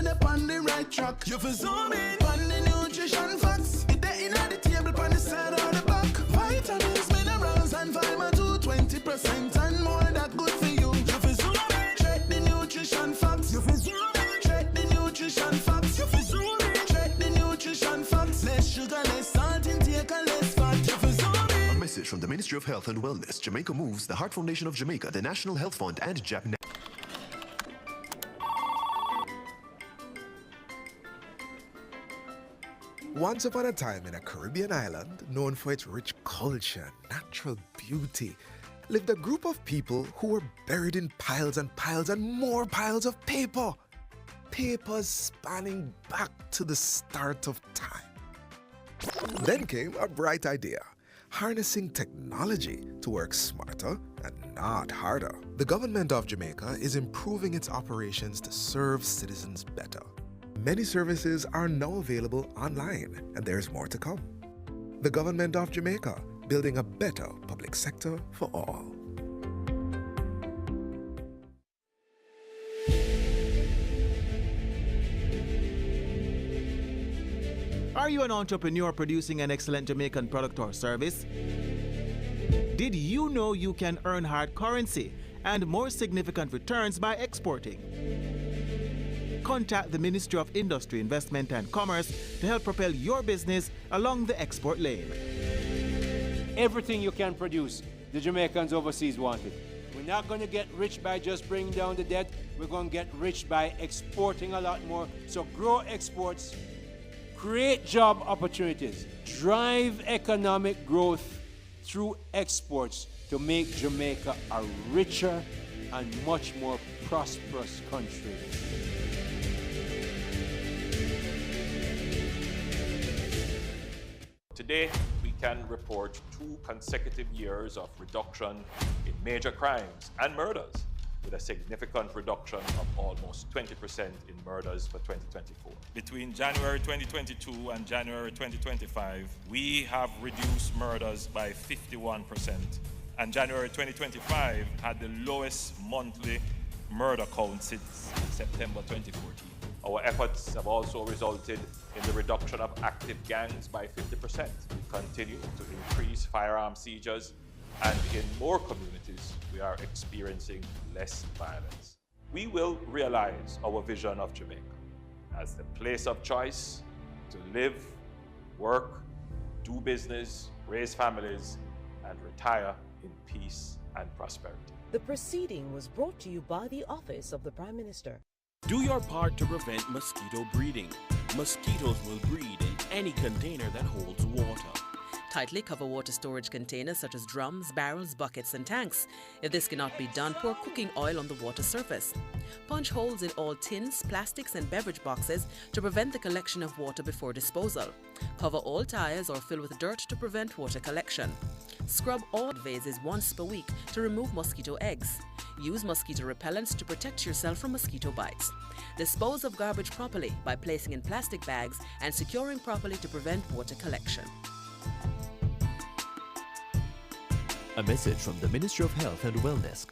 they're on the right track. You for zoom in on the nutrition facts. It they in the table on the side or the back. Vitamins, minerals, and vitamin 20% and more that good for you. You for zoom in, check the nutrition facts. You for zoom in, check the nutrition facts. You for zoom in, check the nutrition facts. Less sugar, less salt intake, and less fat. You for zoom in. A message from the Ministry of Health and Wellness, Jamaica Moves, the Heart Foundation of Jamaica, the National Health Fund, and Japan. Once upon a time in a Caribbean island known for its rich culture, natural beauty, lived a group of people who were buried in piles and piles and more piles of paper. Papers spanning back to the start of time. Then came a bright idea, harnessing technology to work smarter and not harder. The government of Jamaica is improving its operations to serve citizens better. Many services are now available online, and there's more to come. The government of Jamaica, building a better public sector for all. Are you an entrepreneur producing an excellent Jamaican product or service? Did you know you can earn hard currency and more significant returns by exporting? Contact the Ministry of Industry, Investment and Commerce to help propel your business along the export lane. Everything you can produce, the Jamaicans overseas want it. We're not going to get rich by just bringing down the debt. We're going to get rich by exporting a lot more. So grow exports, create job opportunities, drive economic growth through exports to make Jamaica a richer and much more prosperous country. Today, we can report 2 consecutive years of reduction in major crimes and murders, with a significant reduction of almost 20% in murders for 2024. Between January 2022 and January 2025, we have reduced murders by 51%, and January 2025 had the lowest monthly murder count since September 2014. Our efforts have also resulted in the reduction of active gangs by 50%. We continue to increase firearm seizures, and in more communities, we are experiencing less violence. We will realize our vision of Jamaica as the place of choice to live, work, do business, raise families, and retire in peace and prosperity. The proceeding was brought to you by the Office of the Prime Minister. Do your part to prevent mosquito breeding. Mosquitoes will breed in any container that holds water. Tightly cover water storage containers such as drums, barrels, buckets and tanks. If this cannot be done, pour cooking oil on the water surface. Punch holes in all tins, plastics and beverage boxes to prevent the collection of water before disposal. Cover all tires or fill with dirt to prevent water collection. Scrub all vases once per week to remove mosquito eggs. Use mosquito repellents to protect yourself from mosquito bites. Dispose of garbage properly by placing in plastic bags and securing properly to prevent water collection. A message from the Ministry of Health and Wellness.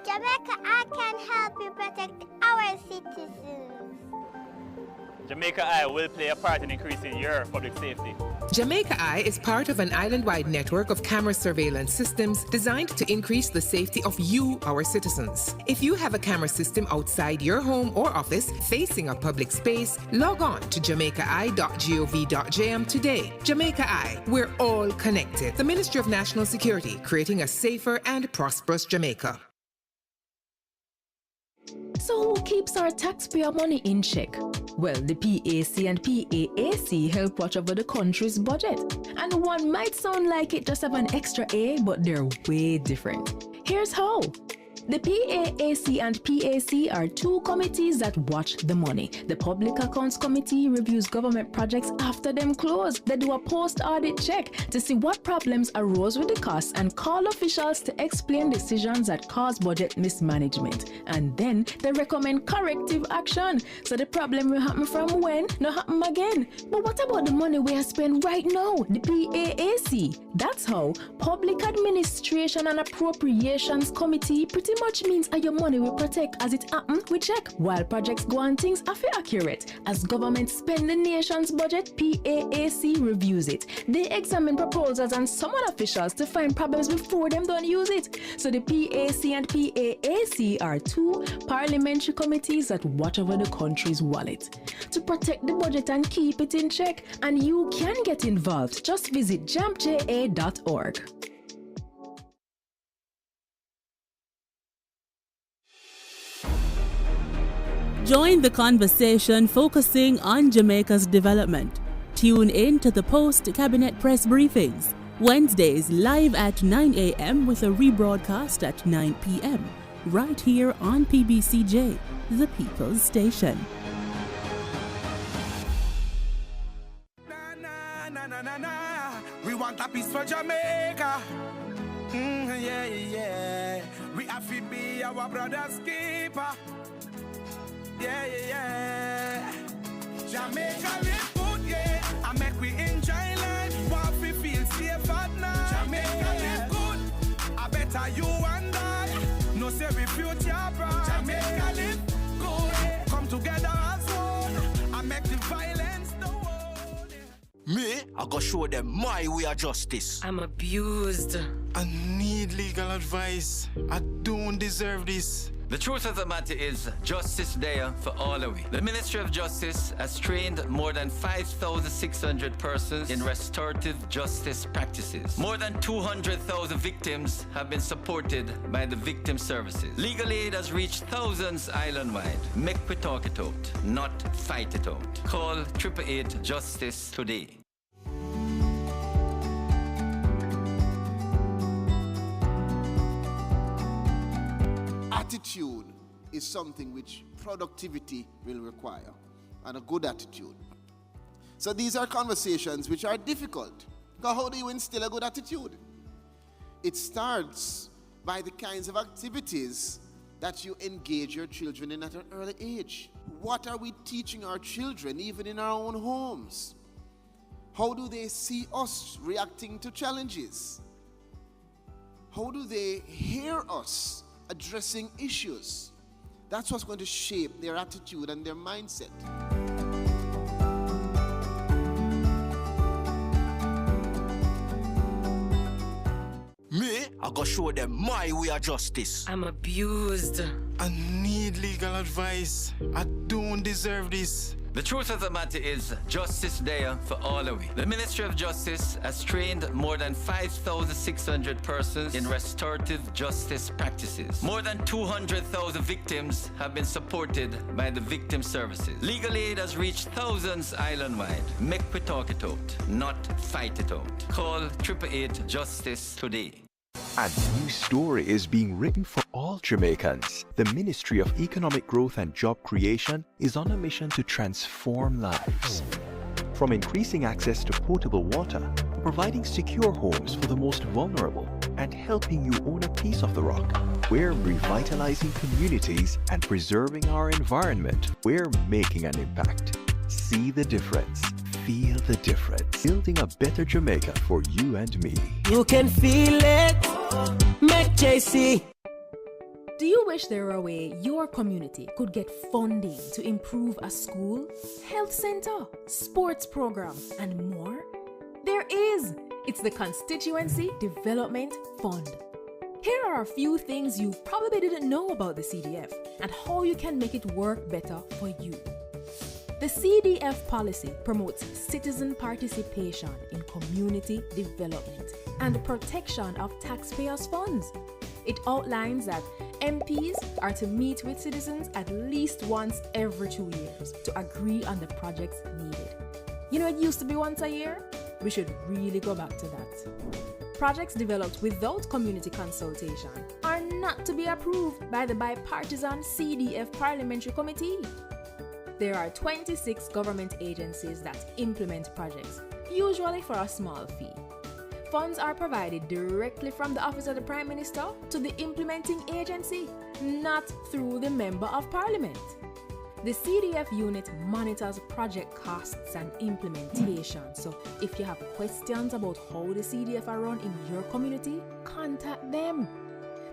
Jamaica, I can help you protect our citizens. Jamaica Eye will play a part in increasing your public safety. Jamaica Eye is part of an island-wide network of camera surveillance systems designed to increase the safety of you, our citizens. If you have a camera system outside your home or office facing a public space, log on to jamaicai.gov.jm today. Jamaica Eye, we're all connected. The Ministry of National Security, creating a safer and prosperous Jamaica. So who keeps our taxpayer money in check? Well, the PAC and PAAC help watch over the country's budget. And one might sound like it just have an extra A, but they're way different. Here's how. The PAAC and PAC are 2 committees that watch the money. The Public Accounts Committee reviews government projects after them close. They do a post-audit check to see what problems arose with the costs and call officials to explain decisions that cause budget mismanagement. And then they recommend corrective action, so the problem will happen from when, not happen again. But what about the money we are spending right now, the PAAC? That's how Public Administration and Appropriations Committee pretty pretty much means your money will protect as it happen we check. While projects go on things are accurate. As government spend the nation's budget, PAAC reviews it. They examine proposals and summon officials to find problems before them don't use it. So the PAC and PAAC are two parliamentary committees that watch over the country's wallet to protect the budget and keep it in check. And you can get involved. Just visit jampja.org. Join the conversation focusing on Jamaica's development. Tune in to the post-cabinet press briefings, Wednesdays live at 9 a.m. with a rebroadcast at 9 p.m. right here on PBCJ, the People's Station. We want a peace for Jamaica. Yeah. We have to be our brother's keeper. Yeah. Jamaica live good, yeah. I make we enjoy life. What we feel safe at night. Jamaica live good. I better you and I. No say we future bright. Jamaica live good. Come together as one. I make the violence the world. Me, I go show them my way of justice. I'm abused. I need legal advice. I don't deserve this. The truth of the matter is, justice there for all of we. The Ministry of Justice has trained more than 5,600 persons in restorative justice practices. More than 200,000 victims have been supported by the victim services. Legal aid has reached thousands island-wide. Make we talk it out, not fight it out. Call 888 Justice today. Attitude is something which productivity will require, and a good attitude. So these are conversations which are difficult. Because how do you instill a good attitude? It starts by the kinds of activities that you engage your children in at an early age. What are we teaching our children even in our own homes? How do they see us reacting to challenges? How do they hear us addressing issues? That's what's going to shape their attitude and their mindset. Me, I go show them my way of justice. I'm abused. I need legal advice. I don't deserve this. The truth of the matter is, justice there for all of we. The Ministry of Justice has trained more than 5,600 persons in restorative justice practices. More than 200,000 victims have been supported by the victim services. Legal aid has reached thousands island-wide. Make we talk it out, not fight it out. Call 888 Justice today. A new story is being written for all Jamaicans. The Ministry of Economic Growth and Job Creation is on a mission to transform lives. From increasing access to potable water, to providing secure homes for the most vulnerable, and helping you own a piece of the rock. We're revitalizing communities and preserving our environment. We're making an impact. See the difference. Feel the difference. Building a better Jamaica for you and me. You can feel it. Make JC. Do you wish there were a way your community could get funding to improve a school, health center, sports program, and more? There is. It's the Constituency Development Fund. Here are a few things you probably didn't know about the CDF and how you can make it work better for you. The CDF policy promotes citizen participation in community development and protection of taxpayers' funds. It outlines that MPs are to meet with citizens at least once every 2 years to agree on the projects needed. You know, it used to be once a year? We should really go back to that. Projects developed without community consultation are not to be approved by the bipartisan CDF Parliamentary Committee. There are 26 government agencies that implement projects, usually for a small fee. Funds are provided directly from the Office of the Prime Minister to the implementing agency, not through the Member of Parliament. The CDF unit monitors project costs and implementation, so if you have questions about how the CDF are run in your community, contact them.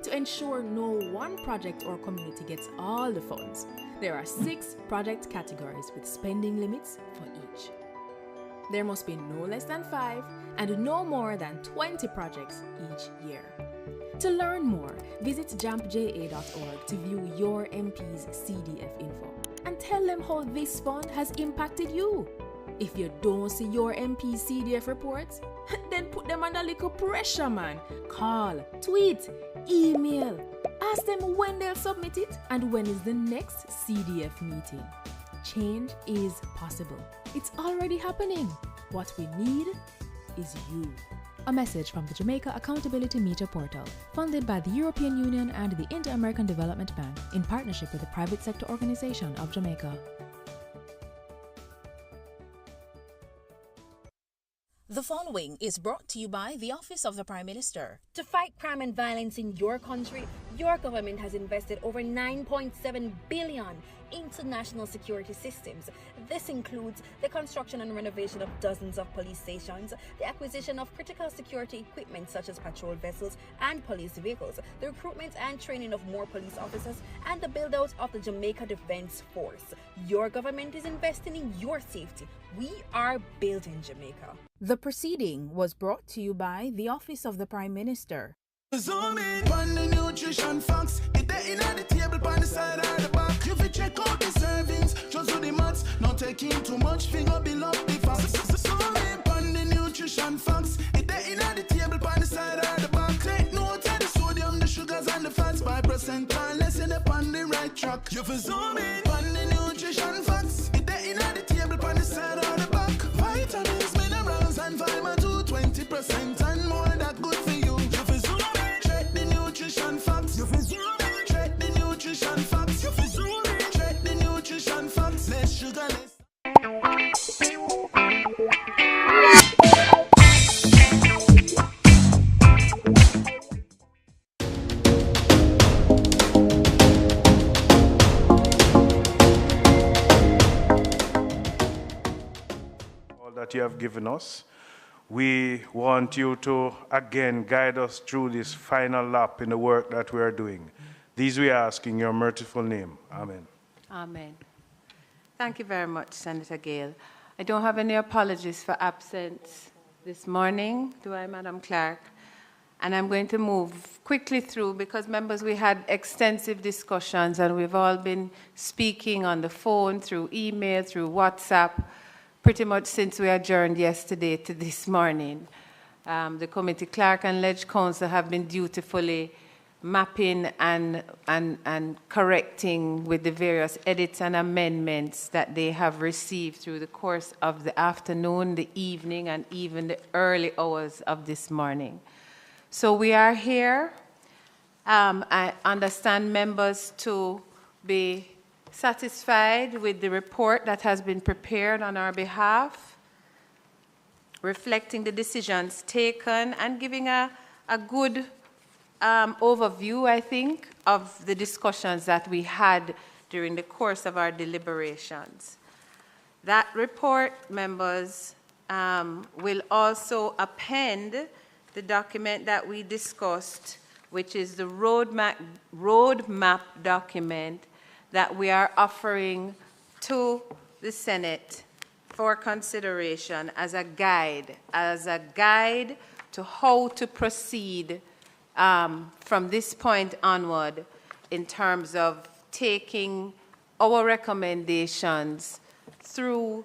to ensure no one project or community gets all the funds. There are 6 project categories with spending limits for each. There must be no less than 5 and no more than 20 projects each year. To learn more, visit jampja.org to view your MP's CDF info and tell them how this fund has impacted you. If you don't see your MP's CDF reports, then put them under little pressure, man. Call, tweet, email. Ask them when they'll submit it and when is the next CDF meeting. Change is possible. It's already happening. What we need is you. A message from the Jamaica Accountability Meter Portal, funded by the European Union and the Inter-American Development Bank in partnership with the Private Sector Organization of Jamaica. The following is brought to you by the Office of the Prime Minister. To fight crime and violence in your country, your government has invested over $9.7 billion into national security systems. This includes the construction and renovation of dozens of police stations, the acquisition of critical security equipment such as patrol vessels and police vehicles, the recruitment and training of more police officers, and the build-out of the Jamaica Defense Force. Your government is investing in your safety. We are building Jamaica. The proceeding was brought to you by the Office of the Prime Minister. Zoom in on the nutrition facts. It there in the table on the side or the back. You fit check out the servings, just do the maths. Not taking too much, finger below the facts. Zoom in on the nutrition facts. It there in the table on the side or the back. Take note of the sodium, the sugars and the fats. 5% unless you're on the right track. You fit zoom in on the nutrition facts. It there in the table on the side or the back. Vitamins, minerals and vitamin 2, 20% and more that good for you. You fit zoom in, check the nutrition facts. You fit zoom in, check the nutrition facts. You fit zoom in, check the nutrition facts. Less sugar, less. That you have given us. We want you to again guide us through this final lap in the work that we are doing. These we ask in your merciful name. Amen. Amen. Thank you very much, Senator Gale. I don't have any apologies for absence this morning, do I, Madam Clerk? And I'm going to move quickly through because, members, we had extensive discussions and we've all been speaking on the phone, through email, through WhatsApp, pretty much since we adjourned yesterday to this morning. The committee clerk and ledge counsel have been dutifully mapping and correcting with the various edits and amendments that they have received through the course of the afternoon, the evening, and even the early hours of this morning. So we are here. I understand members to be satisfied with the report that has been prepared on our behalf, reflecting the decisions taken and giving a good overview, I think, of the discussions that we had during the course of our deliberations. That report, members, will also append the document that we discussed, which is the roadmap document that we are offering to the Senate for consideration as a guide to how to proceed from this point onward in terms of taking our recommendations through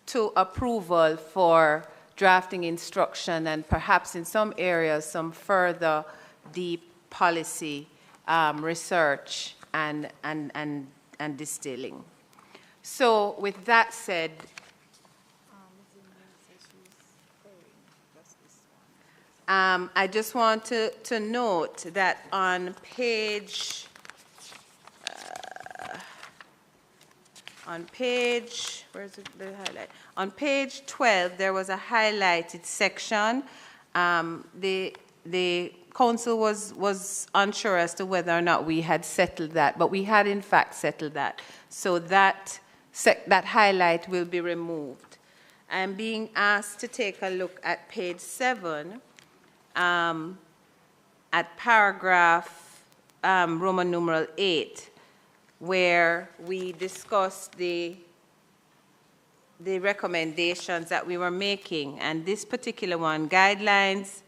to approval for drafting instruction and perhaps in some areas some further deep policy research and distilling. So with that said, I just want to note that on page, where's the highlight? On page 12, there was a highlighted section. The council was unsure as to whether or not we had settled that, but we had in fact settled that. So that highlight will be removed. I'm being asked to take a look at page 7, at paragraph Roman numeral 8, where we discussed the recommendations that we were making. And this particular one, guidelines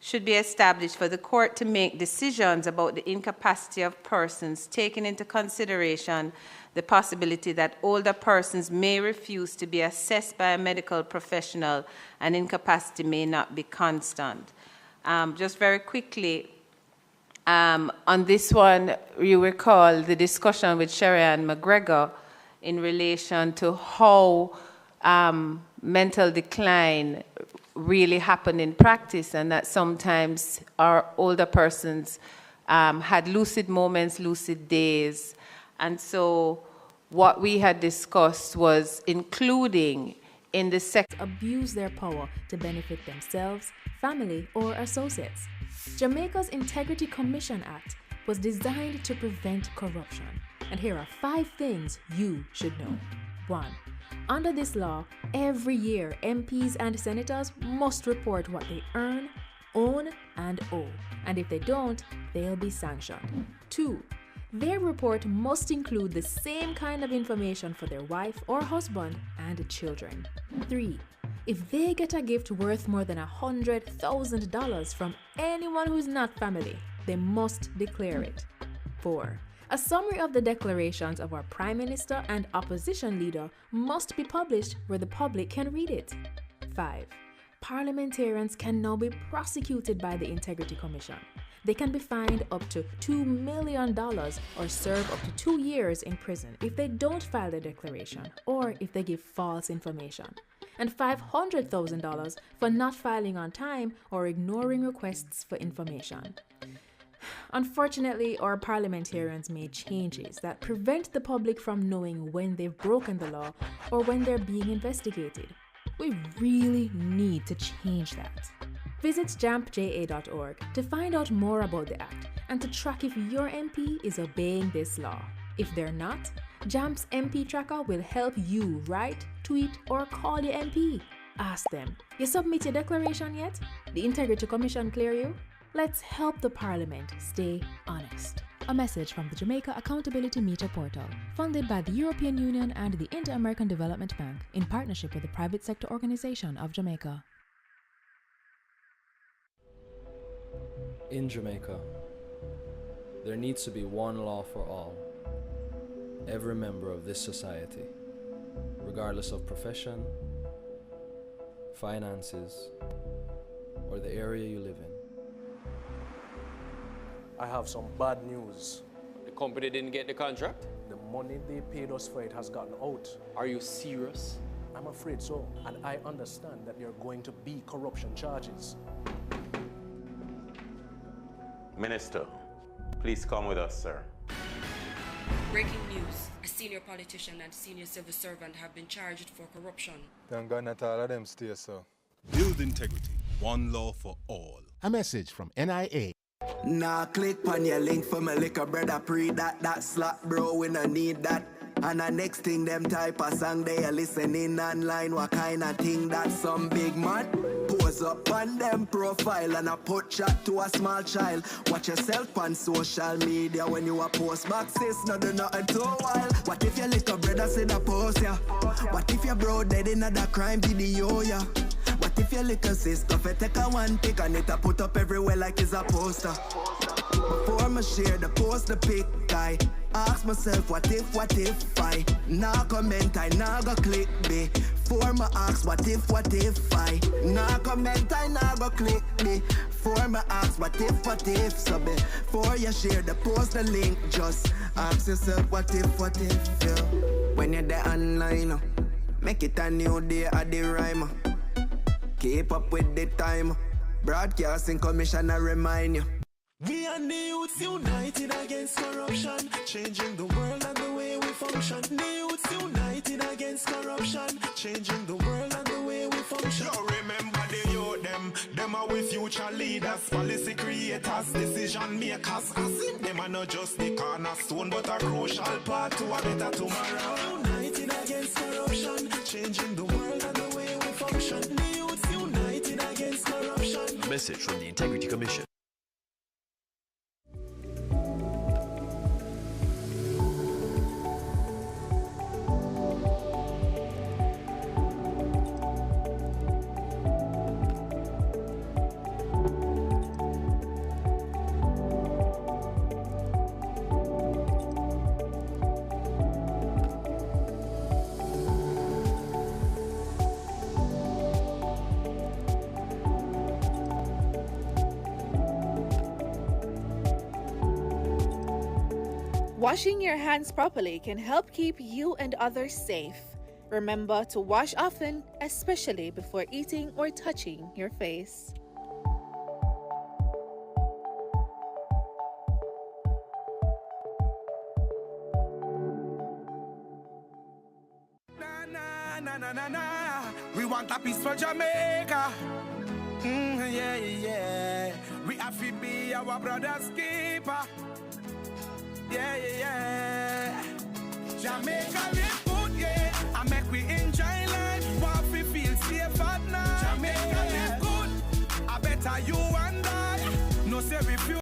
should be established for the court to make decisions about the incapacity of persons, taking into consideration the possibility that older persons may refuse to be assessed by a medical professional and incapacity may not be constant. Just very quickly, on this one, you recall the discussion with Sherry-Ann McGregor in relation to how mental decline really happened in practice, and that sometimes our older persons had lucid moments, lucid days. And so what we had discussed was including in the abuse their power to benefit themselves, family, or associates. Jamaica's Integrity Commission Act was designed to prevent corruption. And here are 5 things you should know. 1. Under this law, every year, MPs and senators must report what they earn, own, and owe. And if they don't, they'll be sanctioned. 2. Their report must include the same kind of information for their wife or husband and children. 3. If they get a gift worth more than $100,000 from anyone who's not family, they must declare it. 4. A summary of the declarations of our Prime Minister and opposition leader must be published where the public can read it. 5. Parliamentarians can now be prosecuted by the Integrity Commission. They can be fined up to $2 million or serve up to 2 years in prison if they don't file the declaration or if they give false information, and $500,000 for not filing on time or ignoring requests for information. Unfortunately, our parliamentarians made changes that prevent the public from knowing when they've broken the law or when they're being investigated. We really need to change that. Visit jampja.org to find out more about the Act and to track if your MP is obeying this law. If they're not, JAMP's MP Tracker will help you write, tweet, or call your MP. Ask them, you submit your declaration yet? The Integrity Commission clear you? Let's help the Parliament stay honest. A message from the Jamaica Accountability Meter Portal, funded by the European Union and the Inter-American Development Bank in partnership with the Private Sector Organization of Jamaica. In Jamaica, there needs to be one law for all. Every member of this society, regardless of profession, finances, or the area you live in. I have some bad news. The company didn't get the contract? The money they paid us for it has gotten out. Are you serious? I'm afraid so, and I understand that there are going to be corruption charges. Minister, please come with us, sir. Breaking news. A senior politician and senior civil servant have been charged for corruption. Thank God not all of them stay, sir. Build integrity. One law for all. A message from NIA. Nah, click on your link for my liquor brother pre that slap bro, we no need that. And the next thing them type a song they are listening online, what kind of thing that some big man pose up on them profile and a put chat to a small child. Watch yourself on social media when you a post boxes, no do nothing too wild. What if your liquor brother said a post ya? What if your bro dead in a crime video ya? What if your little sister take a one pic and it a put up everywhere like it's a poster? Before I share the post, the pic, I ask myself what if I nah comment, I nah go click B. Before I ask what if I nah comment, I nah go click B. Before I ask what if, so before you share the post, the link, just ask yourself what if, yeah. When you're there online, make it a new day at the rhyme. Keep up with the time. Broadcasting Commissioner remind you. We are the youths united against corruption, changing the world and the way we function. The youths united against corruption, changing the world and the way we function. You remember the youth, them are with future leaders, policy creators, decision makers. As if them are not just the cornerstone, but a crucial part to a better tomorrow. United against corruption, changing the world and the way we function. The youths united against corruption. A message from the Integrity Commission. Washing your hands properly can help keep you and others safe. Remember to wash often, especially before eating or touching your face. We want a peace for Jamaica. Yeah, yeah. We have to be our brother's keeper. Yeah, yeah. Jamaica live good, yeah. I make we enjoy life. Want we feel safe at night. Jamaica live good. I better you and I. No say we feel